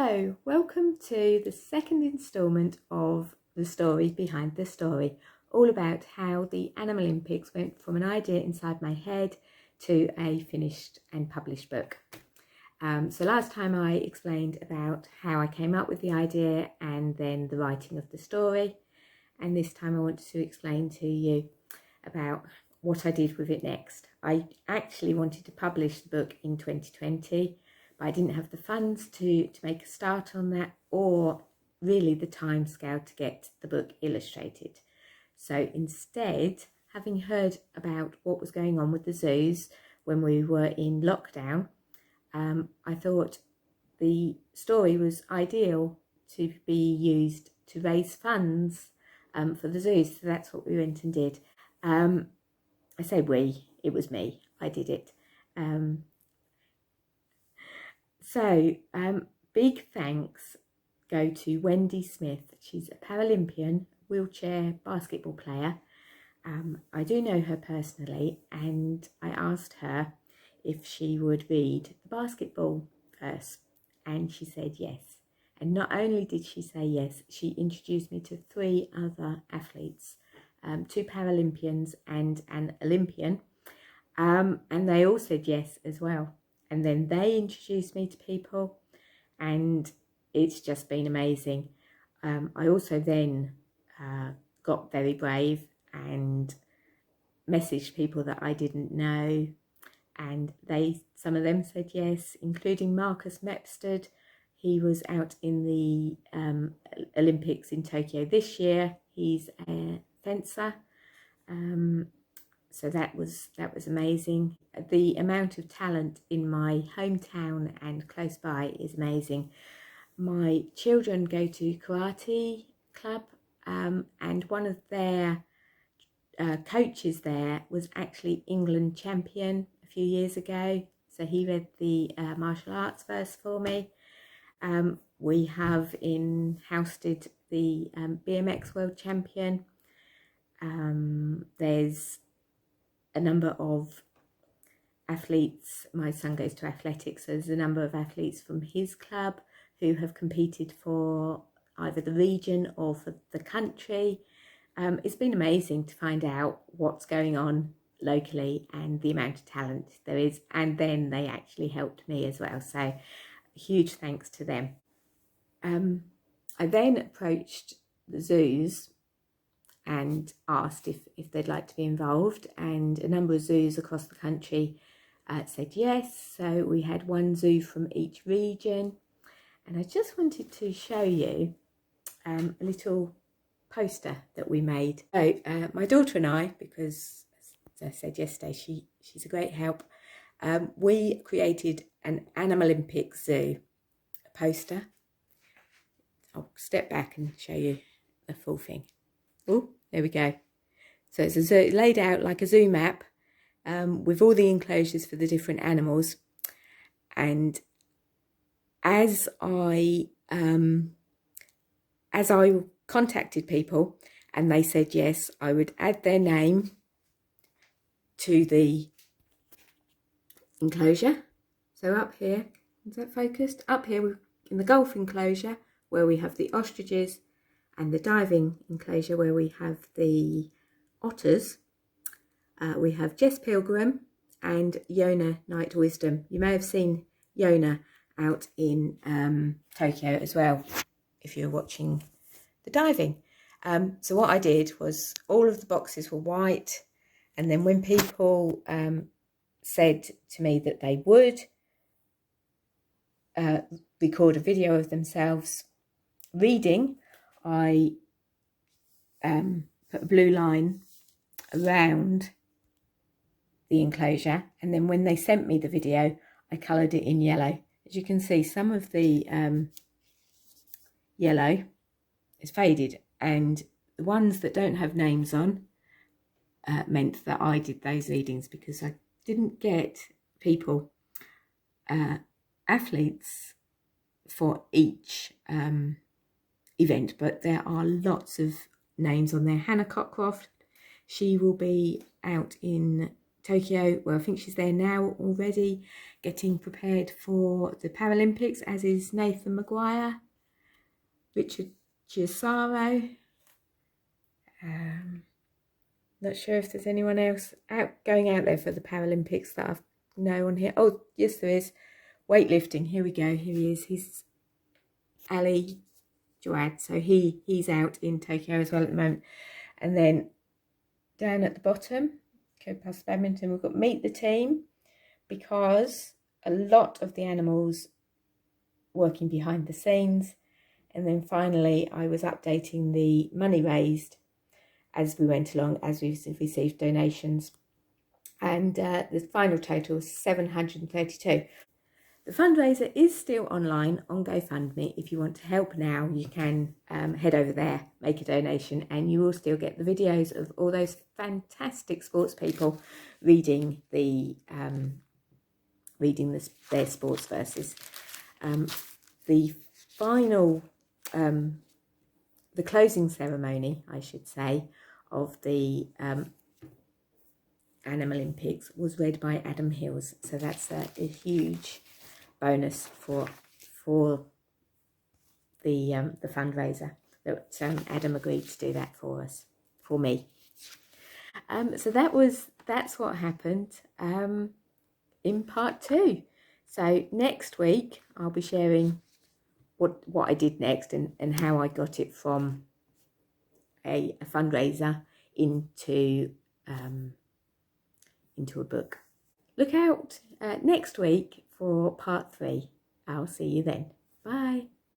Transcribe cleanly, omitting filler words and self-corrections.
Hello, welcome to the second instalment of the story behind the story, all about how the Animalympics went from an idea inside my head to a finished and published book. So last time I explained about how I came up with the idea and then the writing of the story, and this time I want to explain to you about what I did with it next. I actually wanted to publish the book in 2020, but I didn't have the funds to make a start on that, or really the time scale to get the book illustrated. So instead, having heard about what was going on with the zoos when we were in lockdown, I thought the story was ideal to be used to raise funds for the zoos. So that's what we went and did. I say we, it was me, I did it. Big thanks go to Wendy Smith. She's a Paralympian wheelchair basketball player. I do know her personally, and I asked her if she would read the basketball verse, and she said yes. And not only did she say yes, she introduced me to 3 other athletes, 2 Paralympians and an Olympian, and they all said yes as well. And then they introduced me to people, and it's just been amazing. I also then got very brave and messaged people that I didn't know, and some of them said yes, including Marcus Mepstead. He was out in the Olympics in Tokyo this year. He's a fencer. So that was amazing. The amount of talent in my hometown and close by is amazing. My children go to karate club, and one of their coaches there was actually England champion a few years ago. So he read the martial arts verse for me. We have in-housed the BMX world champion. There's a number of athletes. My son goes to athletics, so there's a number of athletes from his club who have competed for either the region or for the country. It's been amazing to find out what's going on locally and the amount of talent there is, and then they actually helped me as well, so huge thanks to them. I then approached the zoos and asked if they'd like to be involved, and a number of zoos across the country said yes. So we had one zoo from each region, and I just wanted to show you a little poster that we made. So my daughter and I, because as I said yesterday, she's a great help, we created an Animalympics zoo poster. I'll step back and show you the full thing. Oh, there we go. So it's a zoo, laid out like a zoo map with all the enclosures for the different animals. And as I contacted people and they said yes, I would add their name to the enclosure. So up here, is that focused? Up here in the golf enclosure where we have the ostriches, and the diving enclosure where we have the otters, we have Jess Pilgrim and Yona Night Wisdom. You may have seen Yona out in Tokyo as well, if you're watching the diving. So what I did was all of the boxes were white, and then when people said to me that they would record a video of themselves reading, I put a blue line around the enclosure, and then when they sent me the video, I coloured it in yellow. As you can see, some of the yellow is faded, and the ones that don't have names on meant that I did those readings, because I didn't get people, athletes for each event, but there are lots of names on there. Hannah Cockcroft, she will be out in Tokyo. Well, I think she's there now already, getting prepared for the Paralympics, as is Nathan Maguire, Richard Giussaro. Not sure if there's anyone else going out there for the Paralympics that I know on here. Oh, yes, there is. Weightlifting. Here we go. Here he is. He's Ali Jawad. So he's out in Tokyo as well at the moment. And then down at the bottom, go past badminton, we've got meet the team, because a lot of the animals working behind the scenes. And then finally, I was updating the money raised as we went along, as we've received donations. And the final total was 732. The fundraiser is still online on GoFundMe. If you want to help now, you can head over there, make a donation, and you will still get the videos of all those fantastic sports people reading their sports verses. The final, the closing ceremony, I should say, of the Animalympics was read by Adam Hills. So that's a huge bonus for the fundraiser that Adam agreed to do that for us, for me. So that's what happened in part 2. So next week I'll be sharing what I did next and how I got it from a fundraiser into a book. Look out next week for part 3. I'll see you then. Bye.